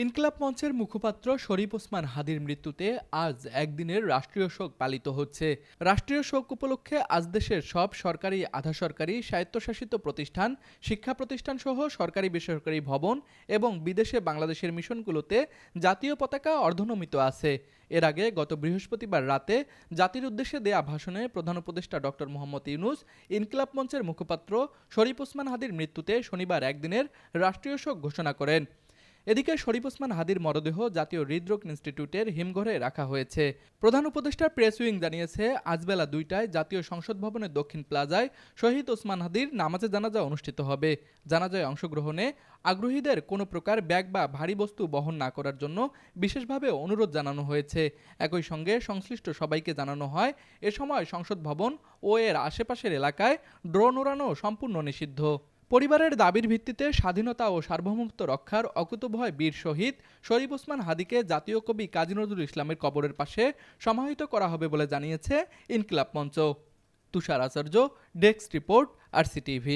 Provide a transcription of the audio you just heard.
ইনকিলাব মঞ্চের মুখপাত্র শরীফ ওসমান হাদীর মৃত্যুতে আজ একদিনের রাষ্ট্রীয় শোক পালিত হচ্ছে। রাষ্ট্রীয় শোক উপলক্ষে আজ দেশের সব সরকারি, আধা সরকারি, স্বায়ত্তশাসিত প্রতিষ্ঠান, শিক্ষা প্রতিষ্ঠানসহ সরকারি বেসরকারি ভবন এবং বিদেশে বাংলাদেশের মিশনগুলোতে জাতীয় পতাকা অর্ধনমিত আছে। এর আগে গত বৃহস্পতিবার রাতে জাতির উদ্দেশ্যে দেয়া ভাষণে প্রধান উপদেষ্টা ডক্টর মোহাম্মদ ইউনূস ইনকিলাব মঞ্চের মুখপাত্র শরীফ ওসমান হাদীর মৃত্যুতে শনিবার একদিনের রাষ্ট্রীয় শোক ঘোষণা করেন। এদিকে শরীফ ওসমান হাদীর মরদেহ জাতীয় হৃদরোগ ইনস্টিটিউটের হিমঘরে রাখা হয়েছে। প্রধান উপদেষ্টার প্রেস উইং জানিয়েছে, আজ বেলা ২টায় জাতীয় সংসদ ভবনের দক্ষিণ প্লাজায় শহীদ ওসমান হাদীর নামাজে জানাজা অনুষ্ঠিত হবে। জানাজায় অংশগ্রহণে আগ্রহীদের কোনো প্রকার ব্যাগ বা ভারী বস্তু বহন না করার জন্য বিশেষভাবে অনুরোধ জানানো হয়েছে। একই সঙ্গে সংশ্লিষ্ট সবাইকে জানানো হয়, এ সময় সংসদ ভবন ও এর আশেপাশের এলাকায় ড্রোন ওড়ানো সম্পূর্ণ নিষিদ্ধ। পরিবারের দাবির ভিত্তিতে স্বাধীনতা ও সার্বভৌমত্ব রক্ষার অকুতোভয় বীর শহীদ শরীফ ওসমান হাদীকে জাতীয় কবি কাজী নজরুল ইসলামের কবরের পাশে সমাহিত করা হবে বলে জানিয়েছে ইনকিলাব মঞ্চ। তুষার আচার্য, ডেস্ক রিপোর্ট, RCTV।